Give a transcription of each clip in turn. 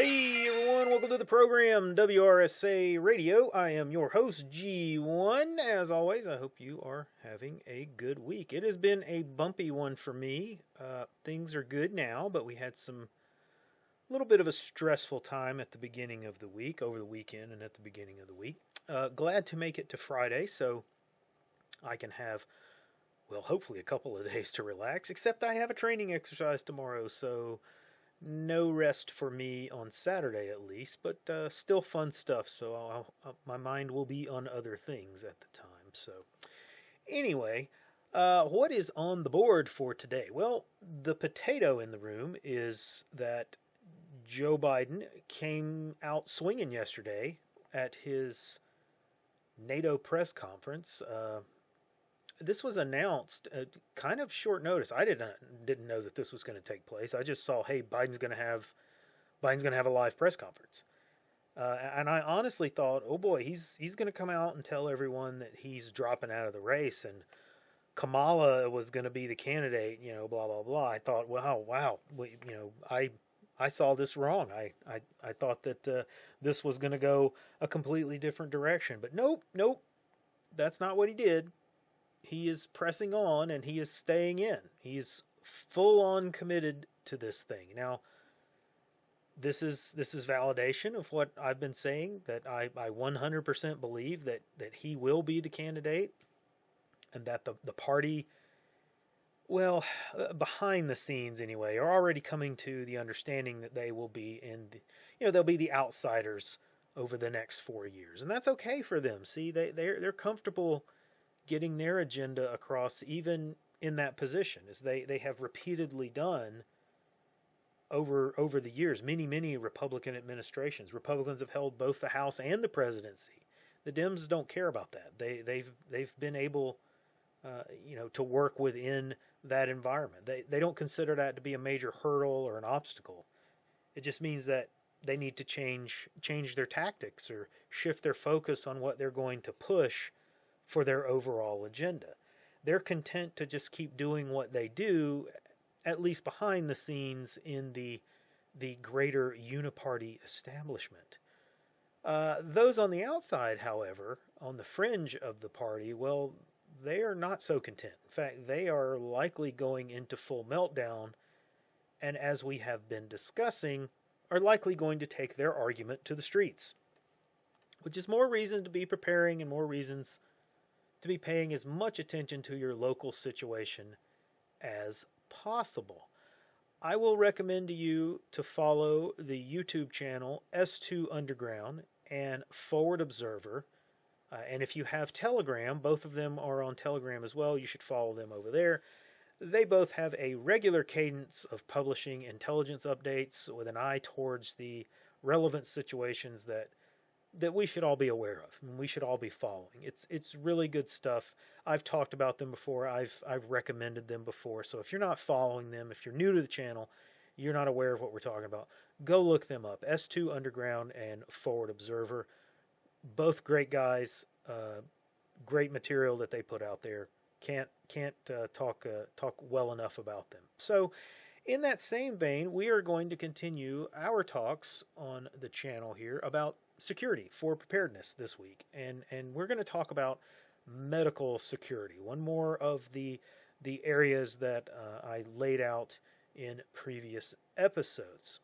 Hey everyone, welcome to the program, WRSA Radio. I am your host, G1. As always, I hope you are having a good week. It has been a bumpy one for me. Things are good now, but we had some little bit of a stressful time at the beginning of the week, over the weekend and at the beginning of the week. Glad to make it to Friday, so I can have, well, hopefully a couple of days to relax, except I have a training exercise tomorrow, so no rest for me on Saturday at least, but still fun stuff. So my mind will be on other things at the time. So anyway, what is on the board for today? Well, the potato in the room is that Joe Biden came out swinging yesterday at his NATO press conference. This was announced kind of short notice. I didn't know that this was going to take place. I just saw, hey, Biden's going to have a live press conference, and I honestly thought, oh boy, he's going to come out and tell everyone that he's dropping out of the race, and Kamala was going to be the candidate. Blah blah blah. I thought, wow. I saw this wrong. I thought that this was going to go a completely different direction, but nope. That's not what he did. He is pressing on and he is staying in. He is full on committed to this thing. Now, this is validation of what I've been saying, that I 100% believe that he will be the candidate, and that the party, well, behind the scenes anyway, are already coming to the understanding that they will be they'll be the outsiders over the next 4 years. And that's okay for them. See, they're comfortable getting their agenda across even in that position, as they have repeatedly done over the years. Many Republican administrations. Republicans have held both the House and the presidency. The Dems don't care about that. They've been able to work within that environment. They don't consider that to be a major hurdle or an obstacle. It just means that they need to change their tactics or shift their focus on what they're going to push for their overall agenda. They're content to just keep doing what they do, at least behind the scenes in the greater uniparty establishment. Those on the outside, however, on the fringe of the party, well, they are not so content. In fact, they are likely going into full meltdown, and as we have been discussing, are likely going to take their argument to the streets, which is more reason to be preparing and more reasons to be paying as much attention to your local situation as possible. I will recommend to you to follow the YouTube channel S2 Underground and Forward Observer. And if you have Telegram, both of them are on Telegram as well. You should follow them over there. They both have a regular cadence of publishing intelligence updates with an eye towards the relevant situations that we should all be aware of and we should all be following. It's really good stuff. I've talked about them before. I've recommended them before. So if you're not following them, if you're new to the channel, you're not aware of what we're talking about, go look them up. S2 Underground and Forward Observer. Both great guys. Great material that they put out there. Can't talk well enough about them. So in that same vein, we are going to continue our talks on the channel here about security for preparedness this week, and we're going to talk about medical security, one more of the areas that I laid out in previous episodes.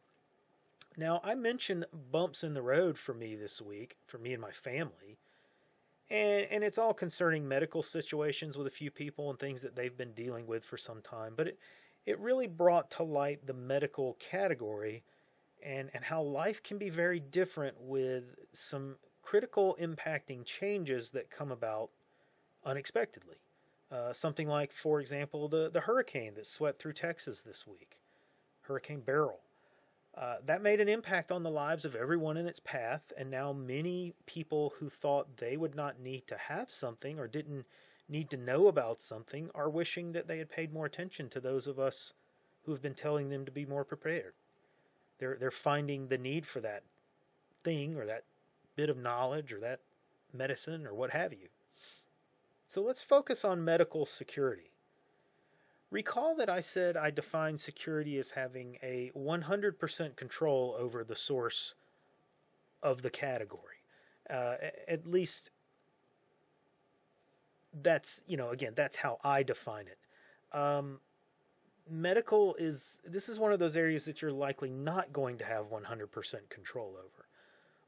Now, I mentioned bumps in the road for me this week, for me and my family, and it's all concerning medical situations with a few people and things that they've been dealing with for some time, but it really brought to light the medical category and how life can be very different with some critical impacting changes that come about unexpectedly. Something like, for example, the hurricane that swept through Texas this week, Hurricane Beryl. That made an impact on the lives of everyone in its path, and now many people who thought they would not need to have something or didn't need to know about something are wishing that they had paid more attention to those of us who have been telling them to be more prepared. They're finding the need for that thing or that bit of knowledge or that medicine or what have you. So let's focus on medical security. Recall that I said I define security as having a 100% control over the source of the category. At least that's, again, that's how I define it. Medical this is one of those areas that you're likely not going to have 100% control over.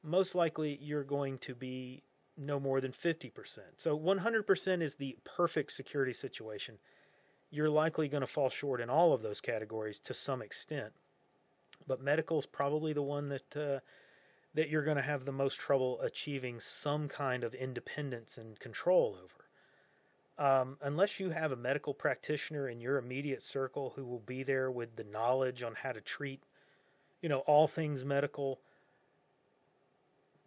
Most likely you're going to be no more than 50%. So 100% is the perfect security situation. You're likely going to fall short in all of those categories to some extent. But medical is probably the one that you're going to have the most trouble achieving some kind of independence and control over. Unless you have a medical practitioner in your immediate circle who will be there with the knowledge on how to treat, all things medical,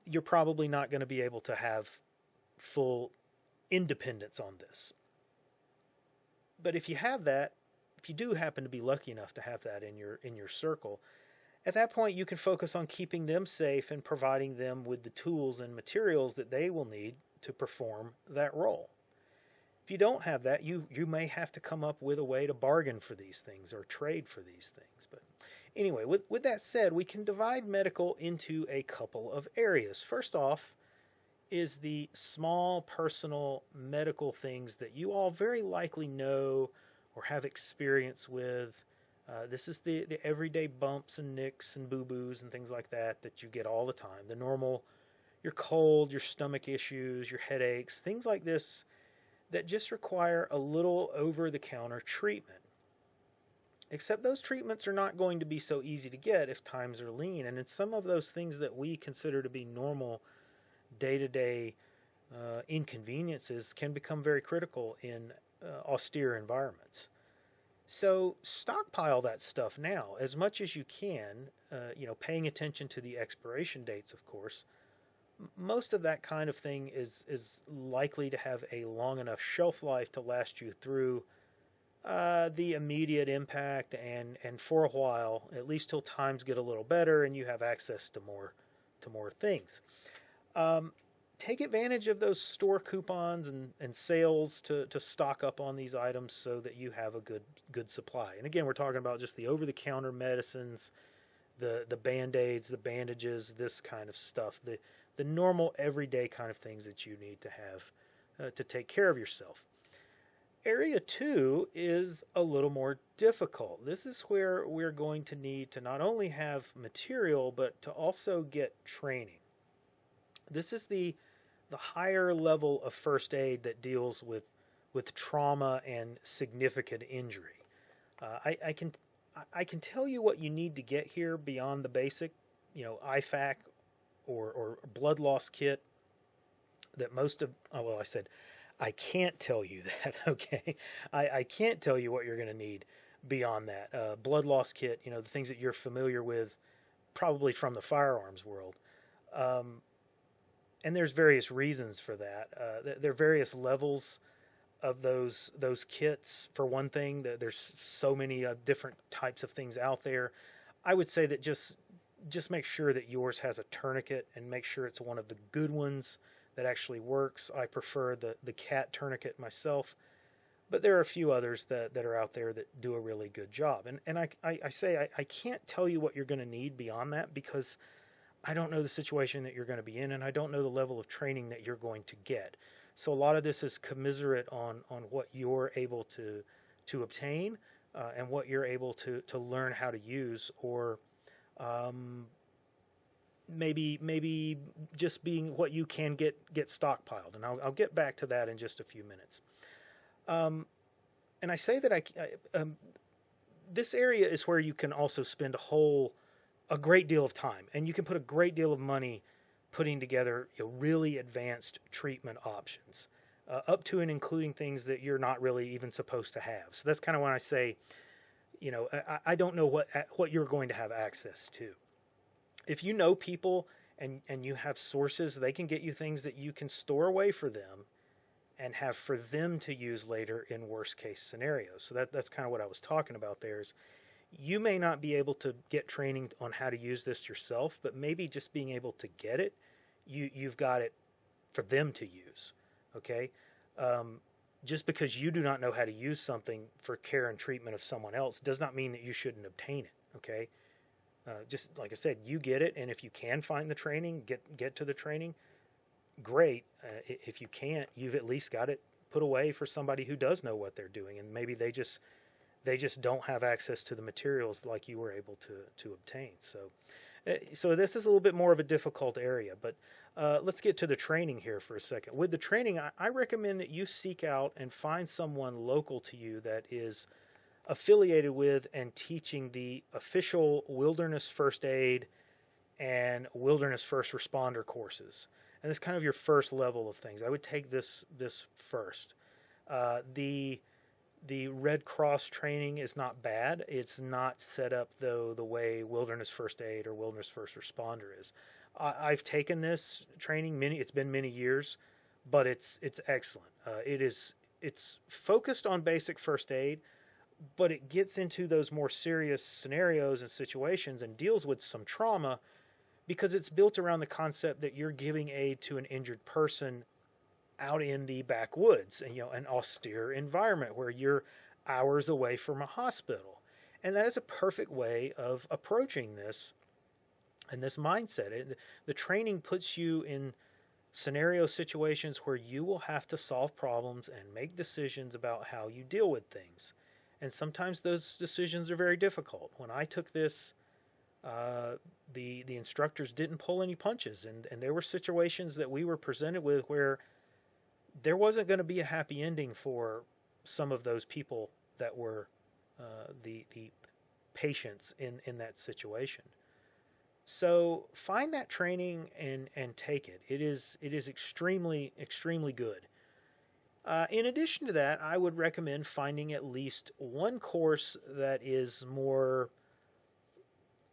you're probably not going to be able to have full independence on this. But if you have that, if you do happen to be lucky enough to have that in your circle, at that point you can focus on keeping them safe and providing them with the tools and materials that they will need to perform that role. If you don't have that, you may have to come up with a way to bargain for these things or trade for these things. But anyway, with that said, we can divide medical into a couple of areas. First off is the small personal medical things that you all very likely know or have experience with. This is the everyday bumps and nicks and boo-boos and things like that you get all the time. The normal, your cold, your stomach issues, your headaches, things like this that just require a little over-the-counter treatment. Except those treatments are not going to be so easy to get if times are lean. And in some of those things that we consider to be normal day-to-day inconveniences can become very critical in austere environments. So stockpile that stuff now as much as you can, paying attention to the expiration dates, of course. Most of that kind of thing is likely to have a long enough shelf life to last you through the immediate impact and for a while, at least till times get a little better and you have access to more things. Take advantage of those store coupons and sales to stock up on these items so that you have a good supply. And again, we're talking about just the over-the-counter medicines, the Band-Aids, the bandages, this kind of stuff, the normal everyday kind of things that you need to have to take care of yourself. Area 2 is a little more difficult. This is where we're going to need to not only have material, but to also get training. This is the higher level of first aid that deals with trauma and significant injury. I can tell you what you need to get here beyond the basic, IFAC or blood loss kit that most of, I can't tell you that, okay? I can't tell you what you're going to need beyond that. Blood loss kit, the things that you're familiar with probably from the firearms world. And there's various reasons for that. There are various levels of those kits. For one thing, there's so many different types of things out there. I would say that just make sure that yours has a tourniquet and make sure it's one of the good ones that actually works. I prefer the cat tourniquet myself, but there are a few others that are out there that do a really good job. And I can't tell you what you're going to need beyond that because I don't know the situation that you're going to be in, and I don't know the level of training that you're going to get. So a lot of this is commiserate on what you're able to obtain and what you're able to learn how to use, or maybe just being what you can get stockpiled. And I'll get back to that in just a few minutes. And I say that this area is where you can also spend a great deal of time, and you can put a great deal of money putting together really advanced treatment options, up to and including things that you're not really even supposed to have. So that's kind of when I say, I don't know what you're going to have access to. If you know people and you have sources, they can get you things that you can store away for them and have for them to use later in worst case scenarios. So that's kind of what I was talking about there is, you may not be able to get training on how to use this yourself, but maybe just being able to get it, you've got it for them to use, okay? just because you do not know how to use something for care and treatment of someone else does not mean that you shouldn't obtain it. Okay, just like I said, you get it, and if you can find the training, get to the training. Great. If you can't, you've at least got it put away for somebody who does know what they're doing, and maybe they just don't have access to the materials like you were able to obtain. So this is a little bit more of a difficult area, but let's get to the training here for a second. With the training, I recommend that you seek out and find someone local to you that is affiliated with and teaching the official wilderness first aid and wilderness first responder courses. And that's kind of your first level of things. I would take this first. The Red Cross training is not bad. It's not set up, though, the way wilderness first aid or wilderness first responder is. I've taken this training it's been many years, but it's excellent. It's focused on basic first aid, but it gets into those more serious scenarios and situations and deals with some trauma, because it's built around the concept that you're giving aid to an injured person out in the backwoods, and an austere environment where you're hours away from a hospital. And that is a perfect way of approaching this and this mindset. The training puts you in scenario situations where you will have to solve problems and make decisions about how you deal with things. And sometimes those decisions are very difficult. When I took this, the instructors didn't pull any punches, and there were situations that we were presented with where there wasn't going to be a happy ending for some of those people that were the patients in that situation. So find that training and take it. It is extremely, extremely good. In addition to that, I would recommend finding at least one course that is more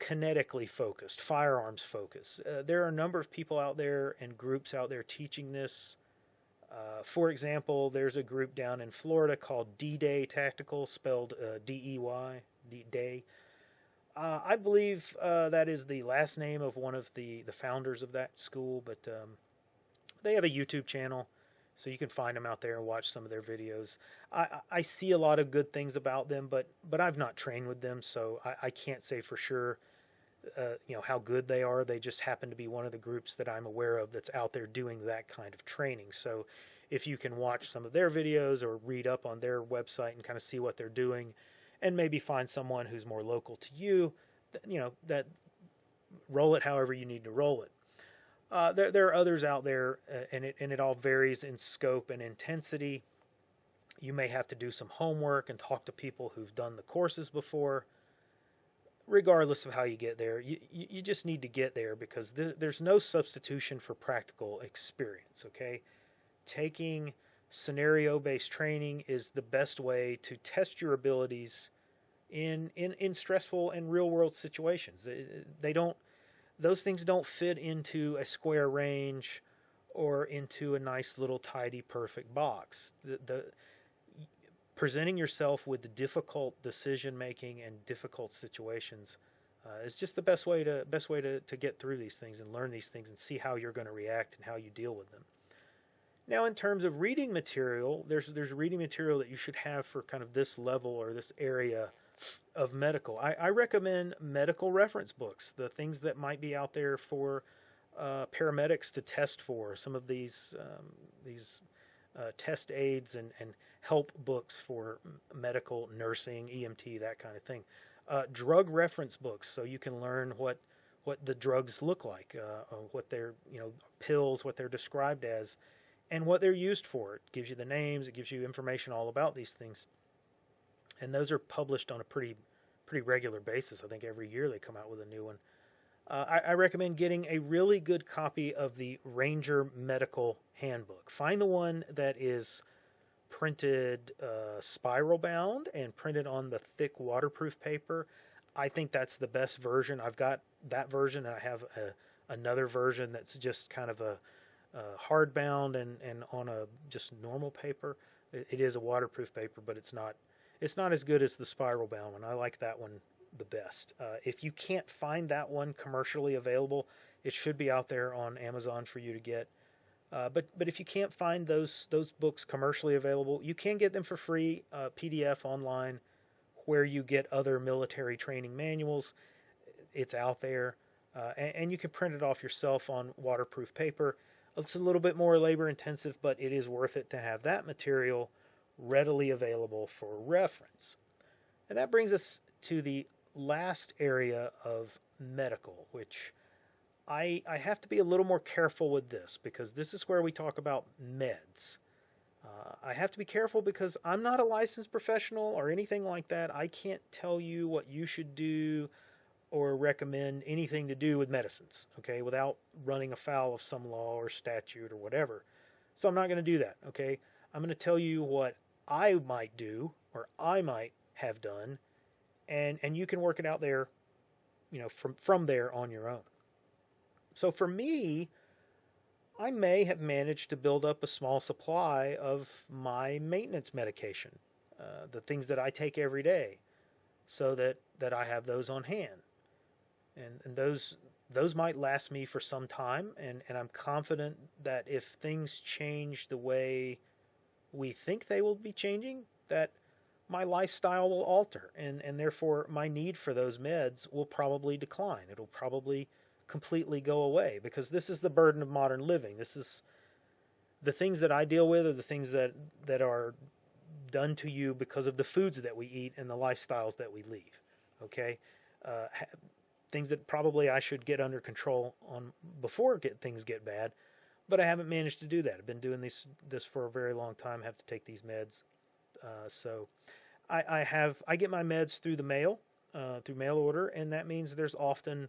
kinetically focused, firearms focused. There are a number of people out there and groups out there teaching this. For example, there's a group down in Florida called D-Day Tactical, spelled D-E-Y, D-Day. I believe that is the last name of one of the founders of that school, but they have a YouTube channel, so you can find them out there and watch some of their videos. I see a lot of good things about them, but I've not trained with them, so I can't say for sure how good they are. They just happen to be one of the groups that I'm aware of that's out there doing that kind of training. So if you can watch some of their videos or read up on their website and kind of see what they're doing, and maybe find someone who's more local to you, that roll it however you need to roll it. There are others out there, and it all varies in scope and intensity. You may have to do some homework and talk to people who've done the courses before. Regardless of how you get there, you just need to get there, because there's no substitution for practical experience, okay? Taking scenario-based training is the best way to test your abilities in stressful and real-world situations. Those things don't fit into a square range or into a nice little tidy perfect box. Presenting yourself with the difficult decision making and difficult situations is just the best way to get through these things and learn these things and see how you're going to react and how you deal with them. Now, in terms of reading material, there's reading material that you should have for kind of this level or this area of medical. I recommend medical reference books, the things that might be out there for paramedics to test for, some of these test aids and help books for medical, nursing, EMT, that kind of thing. Drug reference books, so you can learn what the drugs look like, what they're, pills, what they're described as, and what they're used for. It gives you the names, it gives you information all about these things. And those are published on a pretty regular basis. I think every year they come out with a new one. I recommend getting a really good copy of the Ranger Medical Handbook. Find the one that is printed spiral bound and printed on the thick waterproof paper. I think that's the best version. I've got that version, and I have another version that's just kind of a hardbound and on a just normal paper. It is a waterproof paper, but it's not as good as the spiral bound one. I like that one the best. If you can't find that one commercially available, it should be out there on Amazon for you to get. But if you can't find those books commercially available, you can get them for free, PDF online, where you get other military training manuals. It's out there, and you can print it off yourself on waterproof paper. It's a little bit more labor intensive, but it is worth it to have that material readily available for reference. And that brings us to the last area of medical, which I have to be a little more careful with this, because this is where we talk about meds. I have to be careful because I'm not a licensed professional or anything like that. I can't tell you what you should do or recommend anything to do with medicines, okay, without running afoul of some law or statute or whatever. So I'm not going to do that, okay? I'm going to tell you what I might do or I might have done, and you can work it out there, from there on your own. So for me, I may have managed to build up a small supply of my maintenance medication, the things that I take every day, so that I have those on hand. And those might last me for some time, and I'm confident that if things change the way we think they will be changing, that my lifestyle will alter, and therefore my need for those meds will probably decline. It'll probably completely go away, because this is the burden of modern living. This is the things that I deal with, are the things that are done to you because of the foods that we eat and the lifestyles that we lead. Okay, things that probably I should get under control on before things get bad, but I haven't managed to do that. I've been doing this for a very long time. I have to take these meds, so I get my meds through the mail, through mail order, and that means there's often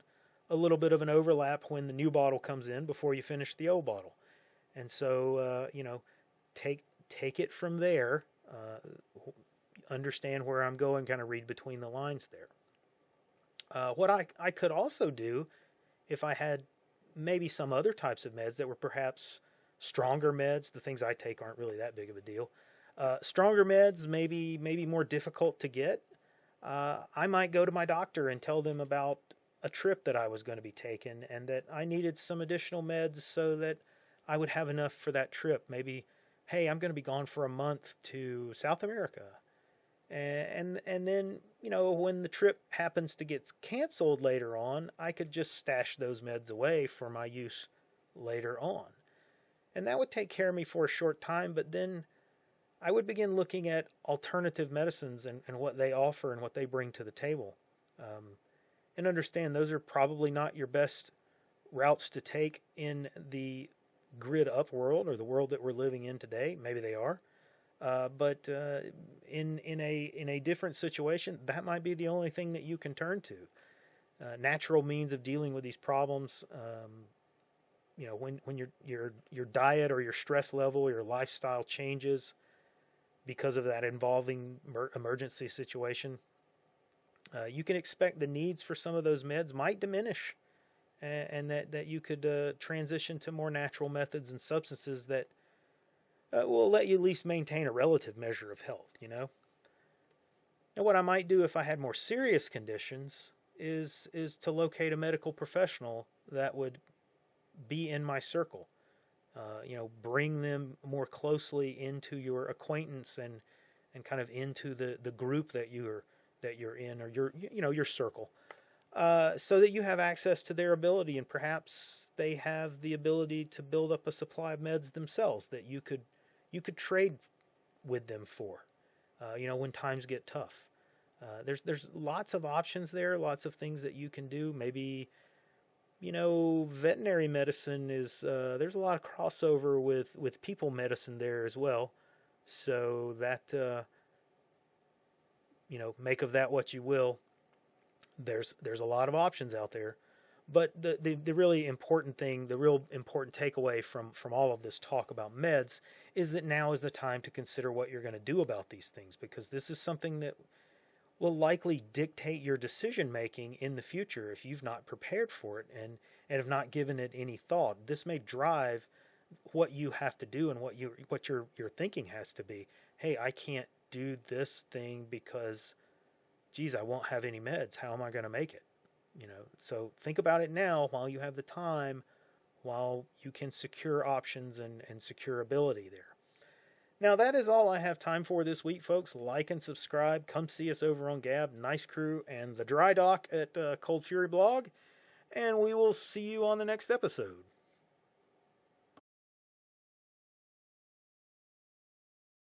a little bit of an overlap when the new bottle comes in before you finish the old bottle. And so, take it from there, understand where I'm going, kind of read between the lines there. What I could also do, if I had maybe some other types of meds that were perhaps stronger meds, the things I take aren't really that big of a deal. Stronger meds, maybe more difficult to get. I might go to my doctor and tell them about a trip that I was going to be taking, and that I needed some additional meds so that I would have enough for that trip. Maybe, hey, I'm going to be gone for a month to South America. And then, when the trip happens to get canceled later on, I could just stash those meds away for my use later on. And that would take care of me for a short time, but then I would begin looking at alternative medicines and what they offer and what they bring to the table. And understand those are probably not your best routes to take in the grid up world, or the world that we're living in today. Maybe they are, but in a different situation, that might be the only thing that you can turn to. Natural means of dealing with these problems. When your diet or your stress level, your lifestyle changes because of that involving emergency situation, you can expect the needs for some of those meds might diminish, and that you could transition to more natural methods and substances that will let you at least maintain a relative measure of health, Now, what I might do if I had more serious conditions is to locate a medical professional that would be in my circle. Bring them more closely into your acquaintance and kind of into the group that you're in, or your circle, so that you have access to their ability, and perhaps they have the ability to build up a supply of meds themselves that you could trade with them for, when times get tough. There's lots of options there, lots of things that you can do. Maybe, veterinary medicine is, there's a lot of crossover with people medicine there as well. So that, make of that what you will. There's a lot of options out there. But the really important thing, the real important takeaway from all of this talk about meds is that now is the time to consider what you're going to do about these things, because this is something that will likely dictate your decision making in the future if you've not prepared for it and have not given it any thought. This may drive what you have to do and what your thinking has to be. Hey, I can't do this thing because, geez, I won't have any meds. How am I going to make it? So think about it now while you have the time. while you can secure options and secure ability there. Now, that is all I have time for this week, folks. Like and subscribe. Come see us over on Gab, Nice Crew, and the Dry Dock at Cold Fury Blog. And we will see you on the next episode.